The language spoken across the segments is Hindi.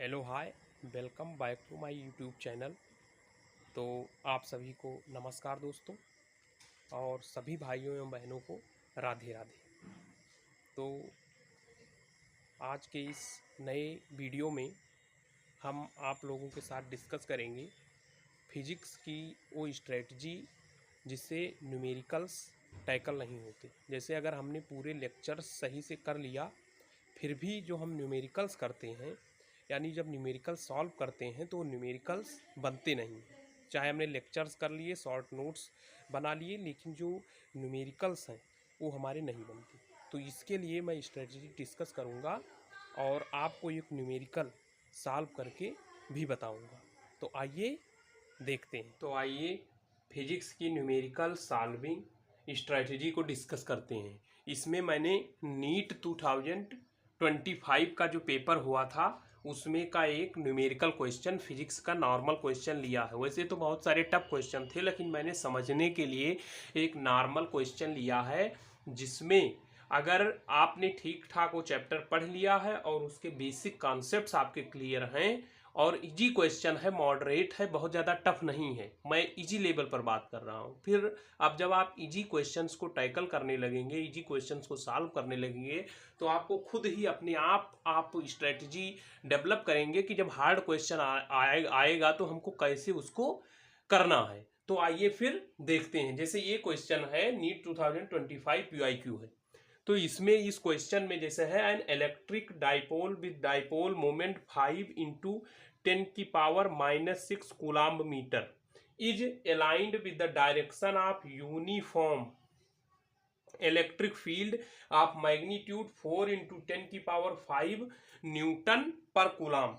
Hello hi, welcome back to my YouTube channel. तो आप सभी को नमस्कार दोस्तों, और सभी भाइयों एवं बहनों को राधे राधे। तो आज के इस नए वीडियो में हम आप लोगों के साथ डिस्कस करेंगे फिजिक्स की वो स्ट्रेटजी जिससे न्यूमेरिकल्स टैकल नहीं होते। जैसे अगर हमने पूरे लेक्चर्स सही से कर लिया फिर भी जो हम न्यूमेरिकल्स करते हैं, यानी जब न्यूमेरिकल्स सॉल्व करते हैं तो न्यूमेरिकल्स बनते नहीं। चाहे हमने लेक्चर्स कर लिए, शॉर्ट नोट्स बना लिए, लेकिन जो न्यूमेरिकल्स हैं वो हमारे नहीं बनते। तो इसके लिए मैं स्ट्रेटजी डिस्कस करूँगा और आपको एक न्यूमेरिकल सॉल्व करके भी बताऊँगा। तो आइए देखते हैं। तो आइए फिजिक्स की न्यूमेरिकल सॉल्विंग स्ट्रेटजी को डिस्कस करते हैं। इसमें मैंने नीट 2025 का जो पेपर हुआ था उसमें का एक न्यूमेरिकल क्वेश्चन, फिजिक्स का नॉर्मल क्वेश्चन लिया है। वैसे तो बहुत सारे टफ क्वेश्चन थे, लेकिन मैंने समझने के लिए एक नॉर्मल क्वेश्चन लिया है, जिसमें अगर आपने ठीक ठाक वो चैप्टर पढ़ लिया है और उसके बेसिक कॉन्सेप्ट्स आपके क्लियर हैं और इजी क्वेश्चन है, मॉडरेट है, बहुत ज़्यादा टफ नहीं है, मैं इजी लेवल पर बात कर रहा हूँ। फिर अब जब आप इजी क्वेश्चंस को टैकल करने लगेंगे, इजी क्वेश्चंस को सॉल्व करने लगेंगे, तो आपको खुद ही अपने आप स्ट्रेटजी डेवलप करेंगे कि जब हार्ड क्वेश्चन आएगा तो हमको कैसे उसको करना है। तो आइए फिर देखते हैं। जैसे ये क्वेश्चन है, नीट 2025 PYQ है। तो इसमें इस क्वेश्चन में जैसे है, an electric dipole with dipole moment 5 into 10⁻⁻6 coulomb metre is aligned with the direction of uniform electric field of magnitude 4 into 10⁵ newton per coulomb.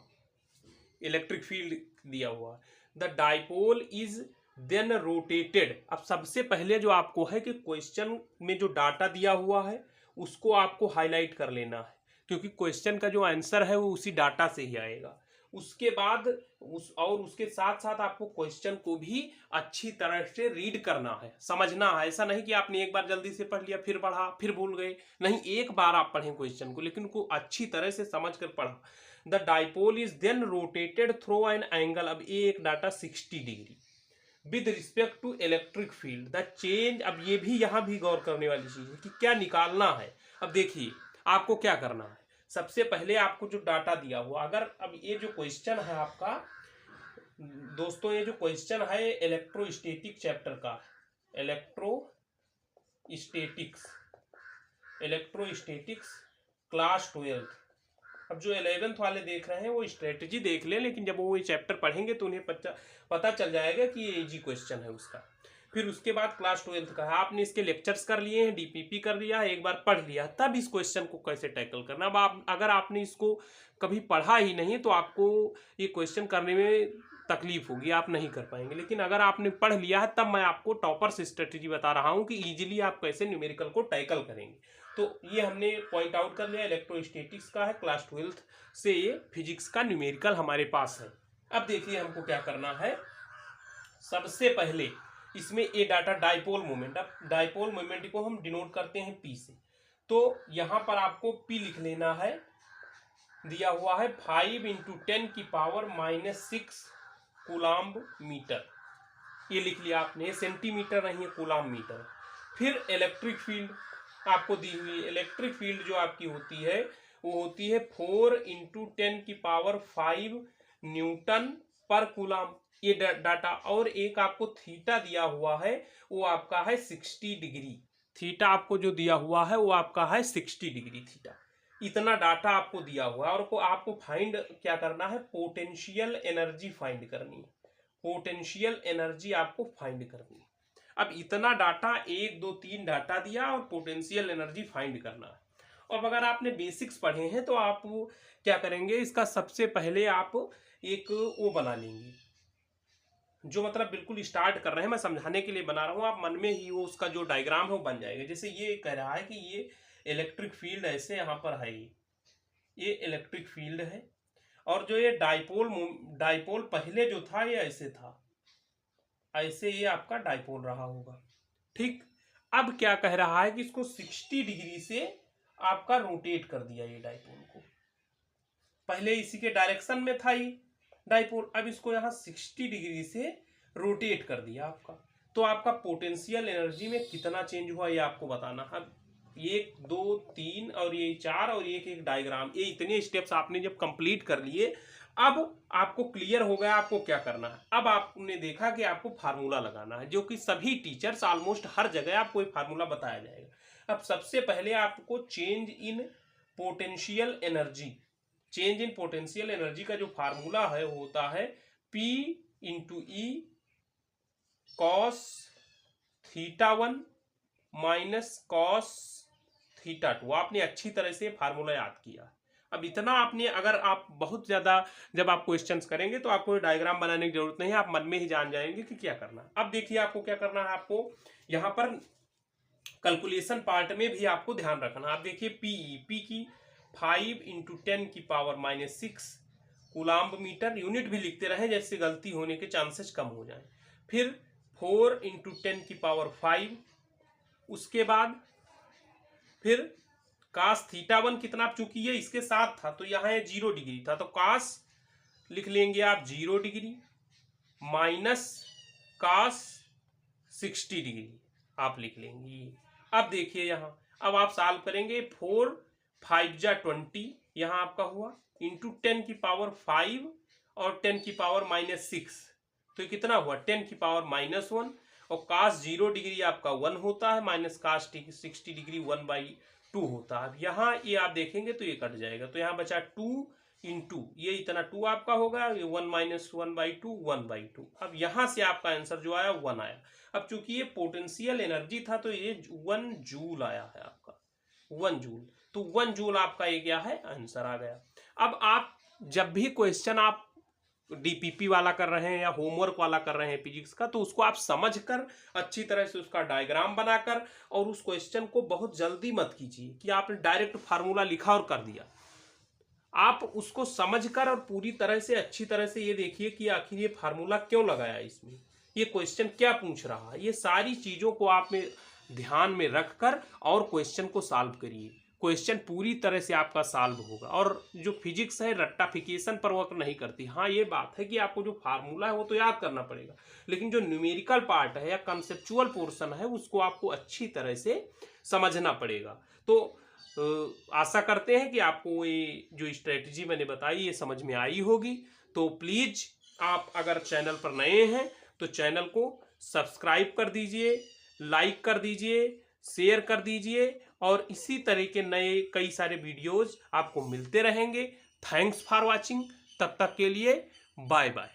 Electric field दिया हुआ, the dipole is then rotated. अब सबसे पहले जो आपको है कि क्वेश्चन में जो डाटा दिया हुआ है उसको आपको हाईलाइट कर लेना है, क्योंकि क्वेश्चन का जो आंसर है वो उसी डाटा से ही आएगा। उसके बाद उसके साथ साथ आपको क्वेश्चन को भी अच्छी तरह से रीड करना है, समझना है। ऐसा नहीं कि आपने एक बार जल्दी से पढ़ लिया, फिर पढ़ा, फिर भूल गए। नहीं, एक बार आप पढ़ें क्वेश्चन को, लेकिन को अच्छी तरह से समझ कर पढ़ा। The dipole is then rotated through an angle, अब ये एक data 60 degree with respect to electric field the change. अब ये भी यहाँ भी गौर करने वाली चीज है कि क्या निकालना है। अब देखिए आपको क्या करना है। सबसे पहले आपको जो डाटा दिया हुआ, अगर अब ये जो क्वेश्चन है आपका दोस्तों, ये जो क्वेश्चन है इलेक्ट्रोस्टैटिक चैप्टर का, इलेक्ट्रोस्टैटिक्स क्लास 12। अब जो 11th वाले देख रहे हैं वो स्ट्रेटजी देख लें, लेकिन जब वो ये चैप्टर पढ़ेंगे तो उन्हें पता चल जाएगा कि ये इजी क्वेश्चन है उसका। फिर उसके बाद क्लास 12th का है, आपने इसके लेक्चर्स कर लिए हैं, डीपीपी कर लिया है, एक बार पढ़ लिया, तब इस क्वेश्चन को कैसे टैकल करना। अब आप अगर आपने इसको कभी पढ़ा ही नहीं तो आपको ये क्वेश्चन करने में तकलीफ होगी, आप नहीं कर पाएंगे। लेकिन अगर आपने पढ़ लिया है तब मैं आपको टॉपर्स स्ट्रेटजी बता रहा हूँ कि इजीली आप कैसे न्यूमेरिकल को टैकल करेंगे। तो ये हमने पॉइंट आउट कर लिया, इलेक्ट्रोस्टैटिक्स का है, क्लास 12th से ये फिजिक्स का न्यूमेरिकल हमारे पास है। अब देखिए हमको क्या करना है। सबसे पहले इसमें ये डाटा डाइपोल मोमेंट, अब डाइपोल मोमेंट को हम डिनोट करते हैं पी से। तो यहां पर आपको पी लिख लेना है, दिया हुआ है 5 इंटू 10⁻⁻6 कूलम्ब मीटर। ये लिख लिया आपने, सेंटीमीटर नहीं है, कूलम्ब मीटर। फिर इलेक्ट्रिक फील्ड आपको दी हुई, इलेक्ट्रिक फील्ड जो आपकी होती है वो होती है 4 इंटू 10⁵ न्यूटन पर कूलम्ब। ये डाटा, और एक आपको थीटा दिया हुआ है वो आपका है 60 डिग्री। थीटा आपको जो दिया हुआ है वो आपका है 60 डिग्री थीटा। इतना डाटा आपको दिया हुआ है और आपको फाइंड क्या करना है, पोटेंशियल एनर्जी फाइंड करनी है। पोटेंशियल एनर्जी आपको फाइंड करनी है। अब इतना डाटा, 1 2 3 डाटा दिया और पोटेंशियल एनर्जी फाइंड करना है। और अगर आपने बेसिक्स पढ़े हैं तो आप क्या करेंगे, इसका सबसे पहले आप एक वो बना लेंगे, जो मतलब बिल्कुल स्टार्ट कर रहे हैं, मैं समझाने के लिए बना रहा हूँ, आप मन में ही वो उसका जो डायग्राम है वो बन जाएगा। जैसे ये कह रहा है कि ये इलेक्ट्रिक फील्ड ऐसे यहाँ पर है, ये इलेक्ट्रिक फील्ड है, और जो ये डाइपोल पहले जो था ये ऐसे था, ऐसे ये आपका डाइपोल रहा होगा। ठीक, अब क्या कह रहा है कि इसको 60 डिग्री से आपका रोटेट कर दिया ये डाइपोल को। पहले इसी के डायरेक्शन में था ये डाइपोल, अब इसको यहाँ 60 डिग्री से रोटेट कर दिया आपका, तो आपका पोटेंशियल एनर्जी में कितना चेंज हुआ ये आपको बताना। अब 1 2 3 और ये 4 और एक डायग्राम, ये इतने स्टेप्स आपने जब कंप्लीट कर लिए, अब आपको क्लियर हो गया आपको क्या करना है। अब आपने देखा कि आपको फार्मूला लगाना है, जो कि सभी टीचर्स ऑलमोस्ट हर जगह आपको ये फार्मूला बताया जाएगा। अब सबसे पहले आपको change in potential energy, change in potential energy का जो फार्मूला है वो होता है P into e cos θ1 minus cos θ2। आपने अच्छी तरह से फार्मूला याद किया। अब इतना आपने, अगर आप बहुत ज़्यादा जब आप क्वेश्चंस करेंगे तो आपको डायग्राम बनाने की जरूरत नहीं है, आप मन में ही जान जाएंगे कि क्या करना है। अब देखिए आपको क्या करना है, आपको यहाँ पर कैलकुलेशन पार्ट में भी आपको ध्यान रखना है। आप देखिए पी की 5 इंटू 10 की पावर -6 कूलाम्ब मीटर, यूनिट भी लिखते रहे जिससे गलती होने के चांसेस कम हो जाए। फिर 4 इंटू 10 की पावर 5, उसके बाद फिर कास θ1 कितना, चूंकि ये इसके साथ था तो यहाँ 0 डिग्री था, तो कास लिख लेंगे आप 0 डिग्री माइनस कास 60 डिग्री आप लिख लेंगे। अब देखिए यहाँ, अब आप सॉल्व करेंगे, 4 5 जा 20 यहाँ आपका हुआ, इंटू 10 की पावर 5 और 10 की पावर -6, तो कितना हुआ 10 की पावर -1, और कास 0 डिग्री आपका 1 होता है, माइनस कास 60 डिग्री 1/2 होता है। अब यहाँ ये आप देखेंगे तो ये कट जाएगा, तो यहाँ बचा 2 इंटू ये इतना 2 आपका होगा, ये 1 माइनस 1/2 1/2। अब यहाँ से आपका आंसर जो आया 1 आया। अब चूंकि ये पोटेंशियल एनर्जी था तो ये 1 जूल आया है आपका, 1 जूल, तो 1 जूल आपका ये क्या है आंसर आ गया। अब आप जब भी क्वेश्चन आप डीपीपी वाला कर रहे हैं या होमवर्क वाला कर रहे हैं फिजिक्स का, तो उसको आप समझकर अच्छी तरह से उसका डायग्राम बनाकर, और उस क्वेश्चन को बहुत जल्दी मत कीजिए कि आपने डायरेक्ट फार्मूला लिखा और कर दिया। आप उसको समझकर और पूरी तरह से अच्छी तरह से ये देखिए कि आखिर ये फार्मूला क्यों लगाया, इसमें ये क्वेश्चन क्या पूछ रहा है, ये सारी चीजों को आप में ध्यान में रखकर और क्वेश्चन को सॉल्व करिए। क्वेश्चन पूरी तरह से आपका सॉल्व होगा। और जो फिजिक्स है रट्टाफिकेशन पर वर्क नहीं करती। हाँ ये बात है कि आपको जो फार्मूला है वो तो याद करना पड़ेगा, लेकिन जो न्यूमेरिकल पार्ट है या कंसेप्चुअल पोर्शन है उसको आपको अच्छी तरह से समझना पड़ेगा। तो आशा करते हैं कि आपको ये जो स्ट्रेटजी मैंने बताई ये समझ में आई होगी। तो प्लीज़ आप अगर चैनल पर नए हैं तो चैनल को सब्सक्राइब कर दीजिए, लाइक कर दीजिए, शेयर कर दीजिए, और इसी तरह के नए कई सारे वीडियोज़ आपको मिलते रहेंगे। Thanks for watching. तब तक के लिए बाय बाय।